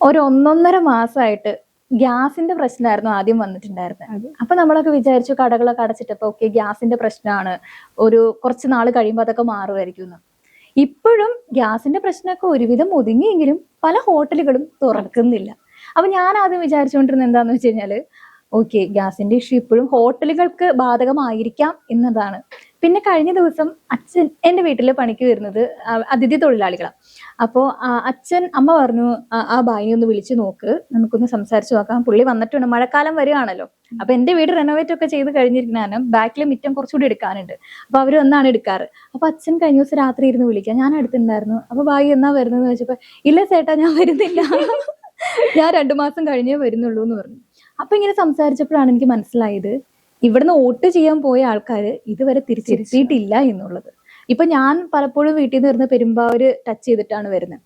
ഒരു 1.5 മാസമായിട്ട് ഗ്യാസിന്റെ പ്രശ്നമായിരുന്നു ആദ്യം വന്നിട്ടുണ്ടായിരുന്നത്. അപ്പൊ നമ്മളൊക്കെ വിചാരിച്ചു കടകളൊക്കെ അടച്ചിട്ടപ്പോ ഓക്കെ ഗ്യാസിന്റെ പ്രശ്നമാണ്, കുറച്ച് നാൾ കഴിയുമ്പോൾ അതൊക്കെ മാറുമായിരിക്കും. ഇപ്പോഴും ഗ്യാസിന്റെ പ്രശ്നമൊക്കെ ഒരുവിധം ഒതുങ്ങിയെങ്കിലും പല ഹോട്ടലുകളും തുറക്കുന്നില്ല. അപ്പൊ ഞാൻ ആദ്യം വിചാരിച്ചുകൊണ്ടിരുന്നത് എന്താന്ന് വെച്ച് കഴിഞ്ഞാല് ഓക്കെ ഗ്യാസിന്റെ ഇഷ്യൂ ഇപ്പോഴും ഹോട്ടലുകൾക്ക് ബാധകമായിരിക്കാം എന്നതാണ്. പിന്നെ കഴിഞ്ഞ ദിവസം അച്ഛൻ എൻ്റെ വീട്ടിൽ പണിക്ക് വരുന്നത് അതിഥി തൊഴിലാളികളാണ്. അപ്പോൾ അമ്മ പറഞ്ഞു ആ ബായിനെ ഒന്ന് വിളിച്ചു നോക്ക്, നമുക്കൊന്ന് സംസാരിച്ചു നോക്കാം. പുള്ളി വന്നിട്ടുണ്ട്, മഴക്കാലം വരികയാണല്ലോ. അപ്പൊ എൻ്റെ വീട് റെനോവേറ്റ് ഒക്കെ ചെയ്ത് കഴിഞ്ഞിരിക്കാനും ബാക്കിലെ മിറ്റം കുറച്ചുകൂടി എടുക്കാനുണ്ട്. അപ്പൊ അവർ ഒന്നാണ് എടുക്കാറ്. അപ്പൊ അച്ഛൻ കഴിഞ്ഞ ദിവസം രാത്രി ഇരുന്ന് വിളിക്കാം, ഞാൻ അടുത്തുണ്ടായിരുന്നു. അപ്പൊ ബായി എന്നാ വരുന്നതെന്ന് വെച്ചപ്പോ ഇല്ല ചേട്ടാ ഞാൻ വരുന്നില്ല, ഞാൻ 2 മാസം കഴിഞ്ഞേ വരുന്നുള്ളൂ എന്ന് പറഞ്ഞു. അപ്പൊ ഇങ്ങനെ സംസാരിച്ചപ്പോഴാണ് എനിക്ക് മനസ്സിലായത് ഇവിടുന്ന് വോട്ട് ചെയ്യാൻ പോയ ആൾക്കാര് ഇതുവരെ തിരിച്ചെത്തിയിട്ടില്ല എന്നുള്ളത്. ഇപ്പൊ ഞാൻ പലപ്പോഴും വീട്ടിൽ നിന്ന് വരുന്ന പെരുമ്പാവൂര് ടച്ച് ചെയ്തിട്ടാണ് വരുന്നത്.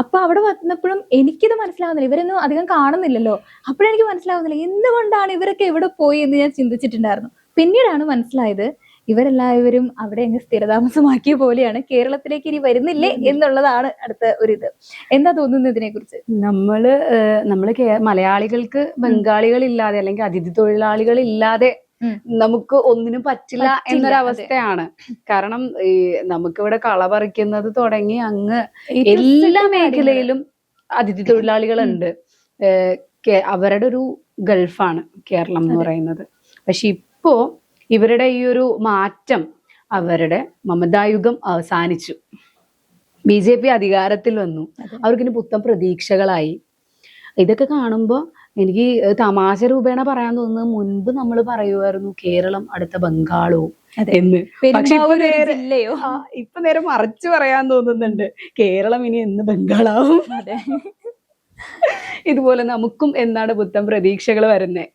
അപ്പൊ അവിടെ വന്നപ്പോഴും എനിക്കിത് മനസ്സിലാവുന്നില്ല, ഇവരൊന്നും അധികം കാണുന്നില്ലല്ലോ. അപ്പോഴെനിക്ക് മനസ്സിലാവുന്നില്ല എന്തുകൊണ്ടാണ് ഇവരൊക്കെ എവിടെ പോയി എന്ന് ഞാൻ ചിന്തിച്ചിട്ടുണ്ടായിരുന്നു. പിന്നീടാണ് മനസ്സിലായത് ഇവരെല്ലാവരും അവിടെ അങ്ങ് സ്ഥിരതാമസമാക്കിയ പോലെയാണ്, കേരളത്തിലേക്ക് ഇനി വരുന്നില്ലേ എന്നുള്ളതാണ് അടുത്ത ഒരിത്. എന്താ തോന്നുന്നത് ഇതിനെ കുറിച്ച്? നമ്മള് മലയാളികൾക്ക് ബംഗാളികൾ ഇല്ലാതെ അല്ലെങ്കിൽ അതിഥി തൊഴിലാളികൾ ഇല്ലാതെ നമുക്ക് ഒന്നിനും പറ്റില്ല എന്നൊരവസ്ഥയാണ്. കാരണം ഈ നമുക്കിവിടെ കള പറിക്കുന്നത് തുടങ്ങി അങ്ങ് എല്ലാ മേഖലയിലും അതിഥി തൊഴിലാളികളുണ്ട്. അവരുടെ ഒരു ഗൾഫാണ് കേരളം എന്ന് പറയുന്നത്. പക്ഷെ ഇപ്പോ ഇവരുടെ ഈ ഒരു മാറ്റം, അവരുടെ മമതായുഗം അവസാനിച്ചു, BJP അധികാരത്തിൽ വന്നു, അവർക്കിനി പുത്തൻ പ്രതീക്ഷകളായി. ഇതൊക്കെ കാണുമ്പോൾ എനിക്ക് തമാശ രൂപേണ പറയാൻ തോന്നുന്നത് മുൻപ് നമ്മൾ പറയുമായിരുന്നു കേരളം അടുത്ത ബംഗാളോ എന്ന്. പക്ഷെ ഇപ്പൊ നേരെ മറിച്ച് പറയാൻ തോന്നുന്നുണ്ട്, കേരളം ഇനി എന്ന് ബംഗാളാവും. ഇതുപോലെ നമുക്കും എന്നാണ് പുത്തൻ പ്രതീക്ഷകൾ വരുന്നേ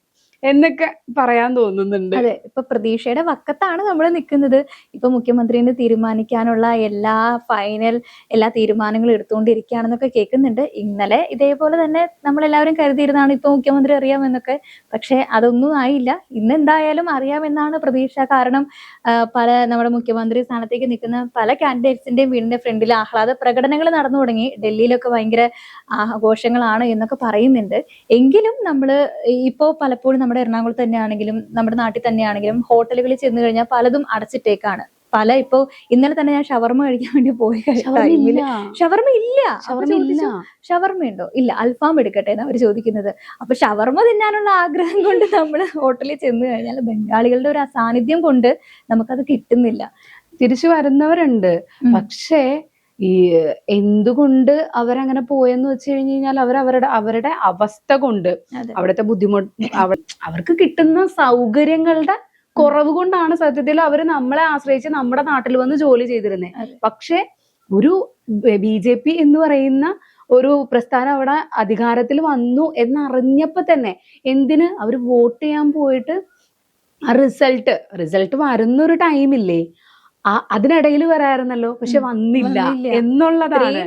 എന്നൊക്കെ പറയാൻ തോന്നുന്നുണ്ട്. അതെ, ഇപ്പൊ പ്രതീക്ഷയുടെ വക്കത്താണ് നമ്മൾ നിൽക്കുന്നത്. ഇപ്പൊ മുഖ്യമന്ത്രിനെ തീരുമാനിക്കാനുള്ള എല്ലാ തീരുമാനങ്ങളും എടുത്തുകൊണ്ടിരിക്കുകയാണെന്നൊക്കെ കേൾക്കുന്നുണ്ട്. ഇന്നലെ ഇതേപോലെ തന്നെ നമ്മളെല്ലാവരും കരുതിയിരുന്നാണ് ഇപ്പൊ മുഖ്യമന്ത്രി അറിയാമെന്നൊക്കെ. പക്ഷെ അതൊന്നും ആയില്ല. ഇന്ന് എന്തായാലും അറിയാമെന്നാണ് പ്രതീക്ഷ. കാരണം നമ്മുടെ മുഖ്യമന്ത്രി സ്ഥാനത്തേക്ക് നിൽക്കുന്ന പല കാൻഡിഡേറ്റ്സിന്റെയും വീടിന്റെ ഫ്രണ്ടിൽ ആഹ്ലാദ പ്രകടനങ്ങൾ നടന്നു തുടങ്ങി. ഡൽഹിയിലൊക്കെ ഭയങ്കര ആഘോഷങ്ങളാണ് എന്നൊക്കെ പറയുന്നുണ്ട്. എങ്കിലും നമ്മള് ഇപ്പോ പലപ്പോഴും നമ്മുടെ എറണാകുളത്ത് തന്നെയാണെങ്കിലും നമ്മുടെ നാട്ടിൽ തന്നെയാണെങ്കിലും ഹോട്ടലുകളിൽ ചെന്ന് കഴിഞ്ഞാൽ പലതും അടച്ചിട്ടേക്കാണ്. ഇപ്പോ ഇന്നലെ തന്നെ ഞാൻ ഷവർമ കഴിക്കാൻ വേണ്ടി പോയി ടൈമില് ഷവർമ ഇല്ല. ഷവർമ ഉണ്ടോ? ഇല്ല, അൽഫാം എടുക്കട്ടെ എന്ന് അവർ ചോദിക്കുന്നത്. അപ്പൊ ഷവർമ തിന്നാനുള്ള ആഗ്രഹം കൊണ്ട് നമ്മൾ ഹോട്ടലിൽ ചെന്ന് കഴിഞ്ഞാൽ ബംഗാളികളുടെ ഒരു അസാന്നിധ്യം കൊണ്ട് നമുക്കത് കിട്ടുന്നില്ല. തിരിച്ചു വരുന്നവരുണ്ട്, പക്ഷേ ഈ എന്തുകൊണ്ട് അവരങ്ങനെ പോയെന്ന് വെച്ച് കഴിഞ്ഞ് കഴിഞ്ഞാൽ അവരുടെ അവസ്ഥ കൊണ്ട്, അവിടുത്തെ ബുദ്ധിമുട്ട്, അവർക്ക് കിട്ടുന്ന സൗകര്യങ്ങളുടെ കുറവ് കൊണ്ടാണ് സത്യത്തിൽ അവര് നമ്മളെ ആശ്രയിച്ച് നമ്മുടെ നാട്ടിൽ വന്ന് ജോലി ചെയ്തിരുന്നത്. പക്ഷെ ഒരു BJP എന്ന് പറയുന്ന ഒരു പ്രസ്ഥാനം അവിടെ അധികാരത്തിൽ വന്നു എന്നറിഞ്ഞപ്പോ തന്നെ എന്തിന് അവർ വോട്ട് ചെയ്യാൻ പോയിട്ട് ആ റിസൾട്ട് വരുന്നൊരു ടൈമില്ലേ, അതിനിടയിൽ വരായിരുന്നല്ലോ, പക്ഷെ വന്നില്ല എന്നുള്ളതാണ്.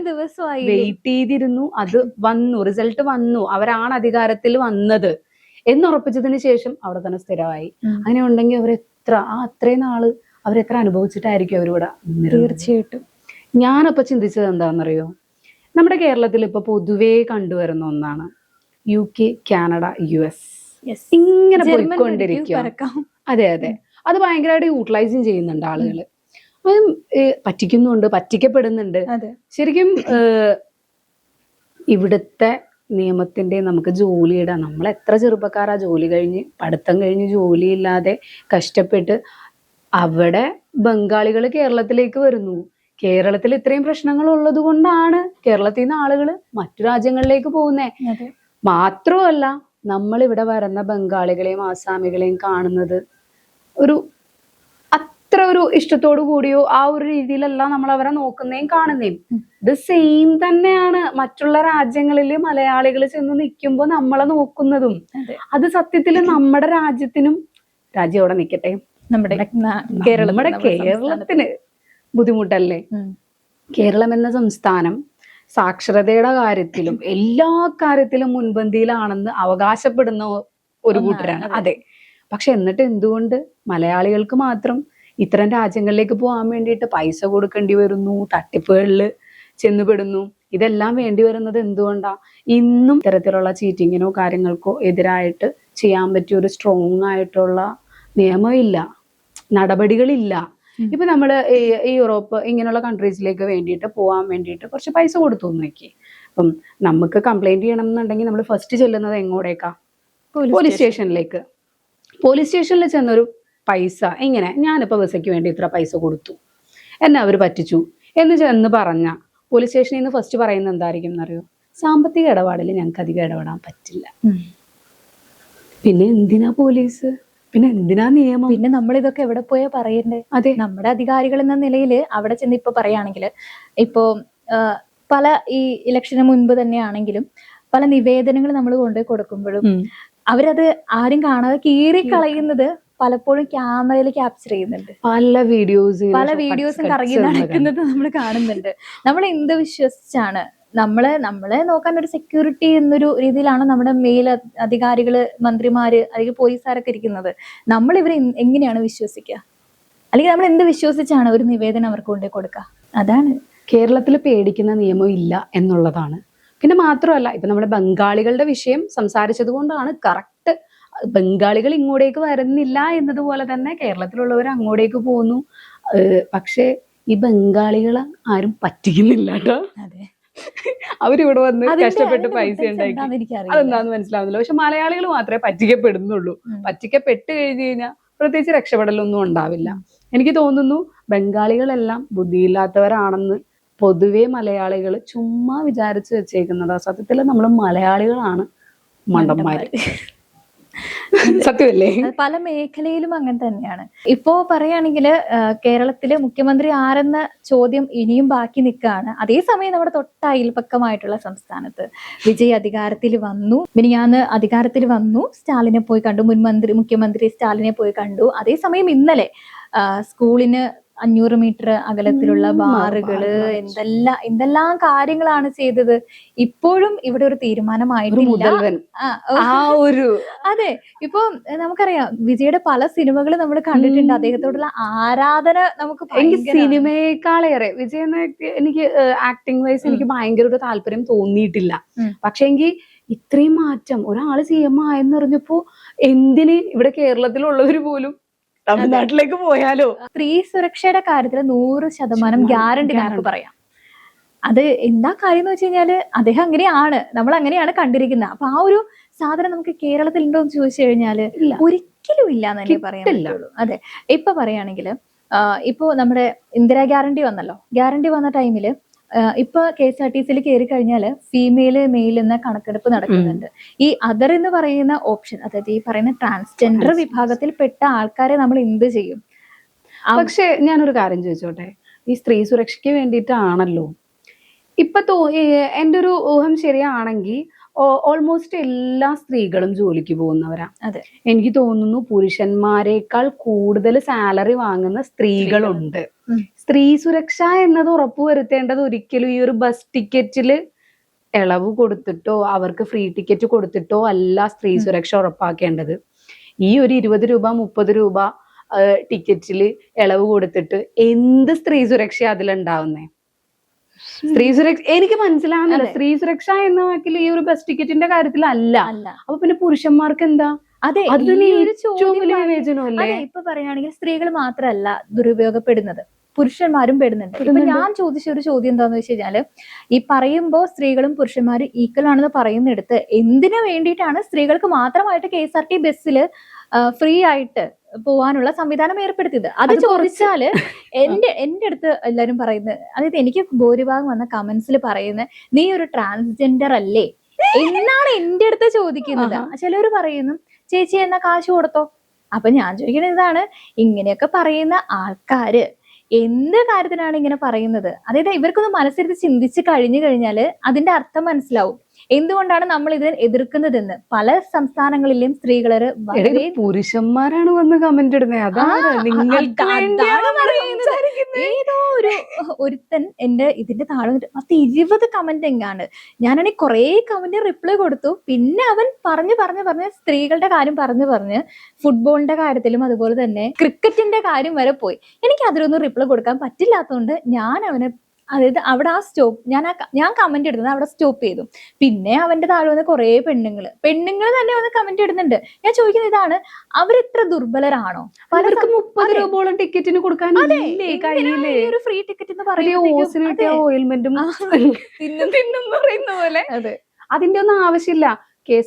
വെയിറ്റ് ചെയ്തിരുന്നു, അത് വന്നു, റിസൾട്ട് വന്നു, അവരാണ് അധികാരത്തിൽ വന്നത് എന്നുറപ്പിച്ചതിന് ശേഷം അവിടെ തന്നെ സ്ഥിരമായി. അങ്ങനെ ഉണ്ടെങ്കിൽ അത്രയും നാള് അവരെത്ര അനുഭവിച്ചിട്ടായിരിക്കും അവരിവിടെ. തീർച്ചയായിട്ടും. ഞാനപ്പൊ ചിന്തിച്ചത് എന്താണെന്നറിയോ, നമ്മുടെ കേരളത്തിൽ ഇപ്പൊ പൊതുവേ കണ്ടുവരുന്ന ഒന്നാണ് UK, കാനഡ, US ഇങ്ങനെ പോയിക്കൊണ്ടിരിക്കും. അതെ, അത് ഭയങ്കരമായിട്ട് യൂട്ടിലൈസും ചെയ്യുന്നുണ്ട് ആളുകൾ. അതും പറ്റിക്കുന്നുണ്ട്, പറ്റിക്കപ്പെടുന്നുണ്ട്. ശരിക്കും ഇവിടുത്തെ നിയമത്തിന്റെ നമുക്ക് ജോലിയുടെ, നമ്മൾ എത്ര ചെറുപ്പക്കാരാ ജോലി കഴിഞ്ഞ് പഠിത്തം കഴിഞ്ഞ് ജോലിയില്ലാതെ കഷ്ടപ്പെട്ട്, അവിടെ ബംഗാളികൾ കേരളത്തിലേക്ക് വരുന്നു. കേരളത്തിൽ ഇത്രയും പ്രശ്നങ്ങൾ ഉള്ളത് കൊണ്ടാണ് കേരളത്തിൽ നിന്ന് ആളുകൾ മറ്റു രാജ്യങ്ങളിലേക്ക് പോകുന്നേ. മാത്രമല്ല നമ്മൾ ഇവിടെ വരുന്ന ബംഗാളികളെയും ആസാമികളെയും കാണുന്നത് അത്ര ഒരു ഇഷ്ടത്തോടു കൂടിയോ ആ ഒരു രീതിയിലല്ല നമ്മൾ അവരെ നോക്കുന്നേയും കാണുന്നേയും. ഇത് സെയിം തന്നെയാണ് മറ്റുള്ള രാജ്യങ്ങളിൽ മലയാളികൾ ചെന്ന് നിൽക്കുമ്പോൾ നമ്മളെ നോക്കുന്നതും. അത് സത്യത്തിൽ നമ്മുടെ രാജ്യത്തിനും, രാജ്യം അവിടെ നിൽക്കട്ടെ, നമ്മുടെ കേരളത്തിന് ബുദ്ധിമുട്ടല്ലേ? കേരളം എന്ന സംസ്ഥാനം സാക്ഷരതയുടെ കാര്യത്തിലും എല്ലാ കാര്യത്തിലും മുൻപന്തിയിലാണെന്ന് അവകാശപ്പെടുന്ന ഒരു കൂട്ടരാണ്. അതെ, പക്ഷെ എന്നിട്ട് എന്തുകൊണ്ട് മലയാളികൾക്ക് മാത്രം ഇത്തരം രാജ്യങ്ങളിലേക്ക് പോകാൻ വേണ്ടിയിട്ട് പൈസ കൊടുക്കേണ്ടി വരുന്നു, തട്ടിപ്പുകളിൽ ചെന്നുപെടുന്നു? ഇതെല്ലാം വേണ്ടി വരുന്നത് എന്തുകൊണ്ടാ? ഇന്നും ഇത്തരത്തിലുള്ള ചീറ്റിങ്ങിനോ കാര്യങ്ങൾക്കോ എതിരായിട്ട് ചെയ്യാൻ പറ്റിയ ഒരു സ്ട്രോങ് ആയിട്ടുള്ള നിയമമില്ല, നടപടികളില്ല. ഇപ്പൊ നമ്മള് ഈ യൂറോപ്പ് ഇങ്ങനെയുള്ള കൺട്രീസിലേക്ക് വേണ്ടിയിട്ട് പോകാൻ വേണ്ടിയിട്ട് കുറച്ച് പൈസ കൊടുത്തു നോക്കി. അപ്പം നമുക്ക് കംപ്ലൈന്റ് ചെയ്യണം എന്നുണ്ടെങ്കിൽ നമ്മൾ ഫസ്റ്റ് ചെല്ലുന്നത് എങ്ങോട്ടേക്കാ? പോലീസ് സ്റ്റേഷനിലേക്ക്. പോലീസ് സ്റ്റേഷനിൽ ചെന്നൊരു പൈസ ഇങ്ങനെ, ഞാനിപ്പോ വിസയ്ക്ക് വേണ്ടി ഇത്ര പൈസ കൊടുത്തു, എന്നെ അവർ പറ്റിച്ചു എന്ന് ചെന്ന് പറഞ്ഞ പോലീസ് സ്റ്റേഷനിൽ നിന്ന് ഫസ്റ്റ് പറയുന്നത് എന്തായിരിക്കും എന്നറിയോ? സാമ്പത്തിക ഇടപാടിൽ ഞങ്ങൾക്ക് അധികം ഇടപെടാൻ പറ്റില്ല. പിന്നെ എന്തിനാ പോലീസ്? പിന്നെ എന്തിനാ നിയമം? പിന്നെ നമ്മൾ ഇതൊക്കെ എവിടെ പോയാ പറയണ്ടേ? അതെ, നമ്മുടെ അധികാരികൾ എന്ന നിലയിൽ അവിടെ ചെന്ന് ഇപ്പൊ പറയുകയാണെങ്കിൽ, ഇപ്പോ പല ഈ ഇലക്ഷന് മുൻപ് തന്നെയാണെങ്കിലും പല നിവേദനങ്ങൾ നമ്മൾ കൊണ്ടുപോയി കൊടുക്കുമ്പോഴും അവരത് ആരും കാണാതെ കീറി കളയുന്നത് പലപ്പോഴും ക്യാമറയിൽ ക്യാപ്ചർ ചെയ്യുന്നുണ്ട്. പല വീഡിയോസും കറങ്ങി നടക്കുന്നത് നമ്മൾ കാണുന്നുണ്ട്. നമ്മൾ എന്ത് വിശ്വസിച്ചാണ് നമ്മളെ നോക്കാൻ ഒരു സെക്യൂരിറ്റി എന്നൊരു രീതിയിലാണ് നമ്മുടെ മേൽ അധികാരികള്, മന്ത്രിമാര്, അല്ലെങ്കിൽ പോലീസുകാരൊക്കെ ഇരിക്കുന്നത്. നമ്മൾ ഇവരെ എങ്ങനെയാണ് വിശ്വസിക്കുക? അല്ലെങ്കിൽ നമ്മൾ എന്ത് വിശ്വസിച്ചാണ് ഒരു നിവേദനം അവർക്ക് കൊണ്ടു കൊടുക്കുക? അതാണ് കേരളത്തിൽ പേടിക്കുന്ന നിയമം ഇല്ല എന്നുള്ളതാണ്. പിന്നെ മാത്രമല്ല, ഇപ്പൊ നമ്മുടെ ബംഗാളികളുടെ വിഷയം സംസാരിച്ചത് കൊണ്ടാണ് കറക്റ്റ്. ബംഗാളികൾ ഇങ്ങോട്ടേക്ക് വരുന്നില്ല എന്നതുപോലെ തന്നെ കേരളത്തിലുള്ളവർ അങ്ങോട്ടേക്ക് പോകുന്നു. പക്ഷെ ഈ ബംഗാളികളെ ആരും പറ്റിക്കുന്നില്ല കേട്ടോ. അവരിവിടെ വന്ന് കഷ്ടപ്പെട്ട് പൈസ ഉണ്ടാക്കി, അതെന്താന്ന് മനസ്സിലാവുന്നില്ല. പക്ഷെ മലയാളികൾ മാത്രമേ പറ്റിക്കപ്പെടുന്നുള്ളൂ. പറ്റിക്കപ്പെട്ട് കഴിഞ്ഞു കഴിഞ്ഞാൽ പ്രത്യേകിച്ച് രക്ഷപ്പെടലൊന്നും ഉണ്ടാവില്ല. എനിക്ക് തോന്നുന്നു ബംഗാളികളെല്ലാം ബുദ്ധിയില്ലാത്തവരാണെന്ന് പൊതുവെ മലയാളികൾ ചുമ്മാ വിചാരിച്ചു വെച്ചേക്കുന്നതാ. സത്യത്തിൽ നമ്മൾ മലയാളികളാണ് മണ്ടന്മാര്. സത്യമല്ലേ? പല മേഖലയിലും അങ്ങനെ തന്നെയാണ്. ഇപ്പോ പറയുകയാണെങ്കിൽ കേരളത്തില് മുഖ്യമന്ത്രി ആരെന്ന ചോദ്യം ഇനിയും ബാക്കി നിൽക്കുകയാണ്. അതേസമയം നമ്മുടെ തൊട്ട അയൽപക്കമായിട്ടുള്ള സംസ്ഥാനത്ത് വിജയ് അധികാരത്തിൽ വന്നു. മിനിഞ്ഞാന്ന് അധികാരത്തിൽ വന്നു, സ്റ്റാലിനെ പോയി കണ്ടു, മുഖ്യമന്ത്രി സ്റ്റാലിനെ പോയി കണ്ടു. അതേസമയം ഇന്നലെ സ്കൂളിന് 500 മീറ്റർ അകലത്തിലുള്ള ബാറുകള്, എന്തെല്ലാം കാര്യങ്ങളാണ് ചെയ്തത്. ഇപ്പോഴും ഇവിടെ ഒരു തീരുമാനമായിട്ടില്ല. അതെ, ഇപ്പൊ നമുക്കറിയാം വിജയുടെ പല സിനിമകൾ നമ്മൾ കണ്ടിട്ടുണ്ട്. അദ്ദേഹത്തോടുള്ള ആരാധന നമുക്ക് സിനിമയെക്കാളേറെ വിജയ് എനിക്ക് ആക്ടിങ് വൈസ് എനിക്ക് ഭയങ്കര ഒരു താല്പര്യം തോന്നിയിട്ടില്ല. പക്ഷെ എങ്കിൽ ഇത്രയും മാറ്റം ഒരാള് CM ആയെന്നറിഞ്ഞപ്പോ എന്തിന് ഇവിടെ കേരളത്തിലുള്ളവർ പോലും തമിഴ്നാട്ടിലേക്ക് പോയാലോ? സ്ത്രീ സുരക്ഷയുടെ കാര്യത്തിൽ 100% ഗ്യാരണ്ടി നമുക്ക് പറയാം. അത് എന്താ കാര്യം എന്ന് വെച്ച് കഴിഞ്ഞാല് അദ്ദേഹം അങ്ങനെയാണ്, നമ്മൾ അങ്ങനെയാണ് കണ്ടിരിക്കുന്നത്. അപ്പൊ ആ ഒരു സാധനം നമുക്ക് കേരളത്തിൽ ഉണ്ടോ എന്ന് ചോദിച്ചു കഴിഞ്ഞാല് ഒരിക്കലും ഇല്ല എന്ന് തന്നെ പറയാൻ പറ്റുള്ളൂ. അതെ, ഇപ്പൊ പറയുകയാണെങ്കിൽ ഇപ്പൊ നമ്മുടെ ഇന്ദിരാ ഗ്യാരണ്ടി വന്നല്ലോ. ഗ്യാരണ്ടി വന്ന ടൈമില് ഇപ്പൊ KSRTCയിൽ കയറി കഴിഞ്ഞാല് ഫീമെയിൽ മെയിൽ എന്ന കണക്കെടുപ്പ് നടക്കുന്നുണ്ട്. ഈ അതർ എന്ന് പറയുന്ന ഓപ്ഷൻ, അതായത് ഈ പറയുന്ന ട്രാൻസ്ജെൻഡർ വിഭാഗത്തിൽ പെട്ട ആൾക്കാരെ നമ്മൾ എന്ത് ചെയ്യും? പക്ഷെ ഞാനൊരു കാര്യം ചോദിച്ചോട്ടെ, ഈ സ്ത്രീ സുരക്ഷയ്ക്ക് വേണ്ടിയിട്ടാണല്ലോ ഇപ്പൊ എൻ്റെ ഒരു ഊഹം ശരിയാണെങ്കിൽ ഓൾമോസ്റ്റ് എല്ലാ സ്ത്രീകളും ജോലിക്ക് പോകുന്നവരാ. അതെ, എനിക്ക് തോന്നുന്നു പുരുഷന്മാരെക്കാൾ കൂടുതൽ സാലറി വാങ്ങുന്ന സ്ത്രീകളുണ്ട്. സ്ത്രീ സുരക്ഷ എന്നത് ഉറപ്പുവരുത്തേണ്ടത് ഒരിക്കലും ഈ ഒരു ബസ് ടിക്കറ്റില് ഇളവ് കൊടുത്തിട്ടോ അവർക്ക് ഫ്രീ ടിക്കറ്റ് കൊടുത്തിട്ടോ അല്ല സ്ത്രീ സുരക്ഷ ഉറപ്പാക്കേണ്ടത്. ഈ ഒരു 20 രൂപ 30 രൂപ ടിക്കറ്റില് ഇളവ് കൊടുത്തിട്ട് എന്ത് സ്ത്രീ സുരക്ഷ അതിലുണ്ടാവുന്നേ? സ്ത്രീ സുരക്ഷ എനിക്ക് മനസ്സിലാവുന്നില്ല. സ്ത്രീ സുരക്ഷ എന്ന വാക്കിൽ ഈ ഒരു ബസ് ടിക്കറ്റിന്റെ കാര്യത്തിൽ അല്ല. അപ്പൊ പിന്നെ പുരുഷന്മാർക്ക് എന്താ? അതെ, വിവേചനമല്ലേ? ഇപ്പൊ പറയുകയാണെങ്കിൽ സ്ത്രീകൾ മാത്രമല്ല ദുരുപയോഗപ്പെടുന്നത്, പുരുഷന്മാരും പെടുന്നുണ്ട്. ഇപ്പൊ ഞാൻ ചോദിച്ച ഒരു ചോദ്യം എന്താന്ന് വെച്ച് കഴിഞ്ഞാല്, ഈ പറയുമ്പോ സ്ത്രീകളും പുരുഷന്മാരും ഈക്വൽ ആണെന്ന് പറയുന്നിടത്ത് എന്തിനു വേണ്ടിയിട്ടാണ് സ്ത്രീകൾക്ക് മാത്രമായിട്ട് KSRT ബസ്സിൽ ഫ്രീ ആയിട്ട് പോവാനുള്ള സംവിധാനം ഏർപ്പെടുത്തിയത്? അത് ചോദിച്ചാല് എന്റെ അടുത്ത് എല്ലാരും പറയുന്നത്, അതായത് എനിക്ക് ഭൂരിഭാഗം വന്ന കമന്റ്സിൽ പറയുന്നത്, നീ ഒരു ട്രാൻസ്ജെൻഡർ അല്ലേ എന്നാണ് എന്റെ അടുത്ത് ചോദിക്കുന്നത്. ചിലവര് പറയുന്നു, ചേച്ചി എന്നാ കാശ് കൊടുത്തോ. അപ്പൊ ഞാൻ ചോദിക്കുന്നത് ഇതാണ്, ഇങ്ങനെയൊക്കെ പറയുന്ന ആൾക്കാര് എന്ത് കാര്യത്തിനാണ് ഇങ്ങനെ പറയുന്നത്? അതായത് ഇവർക്കൊന്ന് മനസ്സിരുത്തി ചിന്തിച്ച് കഴിഞ്ഞു കഴിഞ്ഞാല് അതിന്റെ അർത്ഥം മനസ്സിലാവും എന്തുകൊണ്ടാണ് നമ്മൾ ഇത് എതിർക്കുന്നതെന്ന്. പല സംസ്ഥാനങ്ങളിലെയും സ്ത്രീകള് പുരുഷന്മാരാണ് വന്ന് കമന്റ് ഇടുന്നത്. ഏതോ ഒരുത്തൻ എന്റെ ഇതിന്റെ താഴെ 20 കമന്റ് എങ്ങാണ്ട്. ഞാനാണെങ്കിൽ കുറെ കമന്റ് റിപ്ലൈ കൊടുത്തു. പിന്നെ അവൻ പറഞ്ഞ് സ്ത്രീകളുടെ കാര്യം പറഞ്ഞ് ഫുട്ബോളിന്റെ കാര്യത്തിലും അതുപോലെ തന്നെ ക്രിക്കറ്റിന്റെ കാര്യം വരെ പോയി. എനിക്ക് അതിലൊന്നും റിപ്ലൈ കൊടുക്കാൻ പറ്റില്ലാത്തതുകൊണ്ട് ഞാൻ അവനെ അതായത് അവിടെ ആ സ്റ്റോപ്പ് ഞാൻ കമന്റ് ഇടുന്നത് അവിടെ സ്റ്റോപ്പ് ചെയ്തു. പിന്നെ അവന്റെ താഴെ വന്ന് കുറെ പെണ്ണുങ്ങൾ തന്നെ വന്ന് കമന്റ് ഇടുന്നുണ്ട്. ഞാൻ ചോദിക്കുന്നത് ഇതാണ്, അവരെത്ര ദുർബലരാണോ? പലർക്ക് 30 രൂപയോളം ടിക്കറ്റിന് കൊടുക്കാനില്ലേ കയ്യില്? ഒരു ഫ്രീ ടിക്കറ്റ് എന്ന് പറയുന്നത് ഓയിൽമെന്റും തിന്നും പറയുന്ന പോലെ. അതെ, അതിന്റെ ഒന്നും ആവശ്യമില്ല. K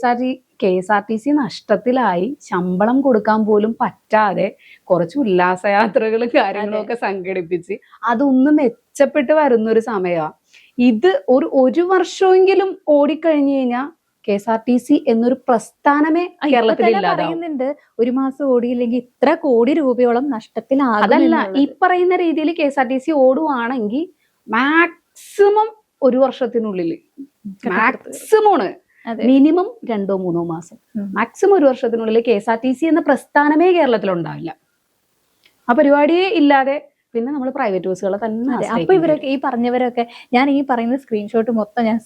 S R T C നഷ്ടത്തിലായി, ശമ്പളം കൊടുക്കാൻ പോലും പറ്റാതെ കുറച്ച് ഉല്ലാസയാത്രകളും കാര്യങ്ങളും ഒക്കെ സംഘടിപ്പിച്ച് അതൊന്ന് മെച്ചപ്പെട്ട് വരുന്നൊരു സമയമാണ് ഇത്. ഒരു വർഷമെങ്കിലും ഓടിക്കഴിഞ്ഞു കഴിഞ്ഞാൽ K S R T C എന്നൊരു പ്രസ്ഥാനമേ കേരളത്തിൽ പറയുന്നുണ്ട്. ഒരു മാസം ഓടിയില്ലെങ്കിൽ ഇത്ര കോടി രൂപയോളം നഷ്ടത്തിലാകും. അതല്ല, ഈ പറയുന്ന രീതിയിൽ K S R T C ഓടുവാണെങ്കിൽ മാക്സിമം ഒരു വർഷത്തിനുള്ളിൽ, മാക്സിമം മിനിമം 2-3 മാസം, മാക്സിമം ഒരു വർഷത്തിനുള്ളിൽ K S R T C എന്ന പ്രസ്ഥാനമേ കേരളത്തിൽ ഉണ്ടാവില്ല. ആ പരിപാടിയെ ഇല്ലാതെ പിന്നെ നമ്മൾ പ്രൈവറ്റ് ബസ്സുകളെ തന്നെ. അപ്പൊ ഇവരൊക്കെ ഈ പറഞ്ഞവരൊക്കെ, ഞാൻ ഈ പറയുന്ന സ്ക്രീൻഷോട്ട് മൊത്തം ഞാൻ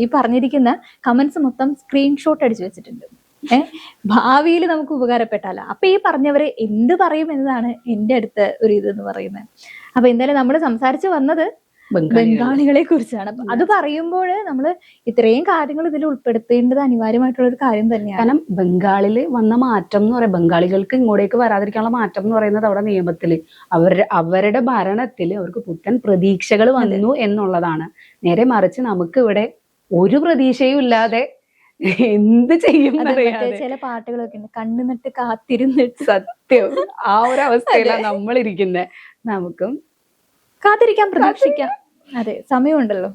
ഈ പറഞ്ഞിരിക്കുന്ന കമന്റ്സ് മൊത്തം സ്ക്രീൻഷോട്ട് അടിച്ചു വെച്ചിട്ടുണ്ട്. ഭാവിയിൽ നമുക്ക് ഉപകാരപ്പെട്ടാലോ. അപ്പൊ ഈ പറഞ്ഞവര് എന്ത് പറയും എന്നതാണ് എന്റെ അടുത്ത ഒരു ഇതെന്ന് പറയുന്നത്. അപ്പൊ എന്തായാലും നമ്മൾ സംസാരിച്ചു വന്നത് ബംഗാളികളെ കുറിച്ചാണ്. അത് പറയുമ്പോൾ നമ്മൾ ഇത്രയും കാര്യങ്ങൾ ഇതിൽ ഉൾപ്പെടുത്തേണ്ടത് അനിവാര്യമായിട്ടുള്ള ഒരു കാര്യം തന്നെയാണ്. കാരണം ബംഗാളില് വന്ന മാറ്റം എന്ന് പറയാം, ബംഗാളികൾക്ക് ഇങ്ങോട്ടേക്ക് വരാതിരിക്കാനുള്ള മാറ്റം എന്ന് പറയുന്നത് അവിടെ നിയമത്തില് അവരുടെ ഭരണത്തിൽ അവർക്ക് പുത്തൻ പ്രതീക്ഷകൾ വന്നു എന്നുള്ളതാണ്. നേരെ മറിച്ച് നമുക്ക് ഇവിടെ ഒരു പ്രതീക്ഷയും ഇല്ലാതെ എന്ത് ചെയ്യും ചില പാട്ടുകളൊക്കെ ഉണ്ട്, കണ്ണുനട്ട് കാത്തിരുന്നിട്ട്. സത്യം, ആ ഒരു അവസ്ഥയിലാണ് നമ്മൾ ഇരിക്കുന്നത്. നമുക്കും കാത്തിരിക്കാം, പ്രതീക്ഷിക്കാം. അതെ, സമയമുണ്ടല്ലോ.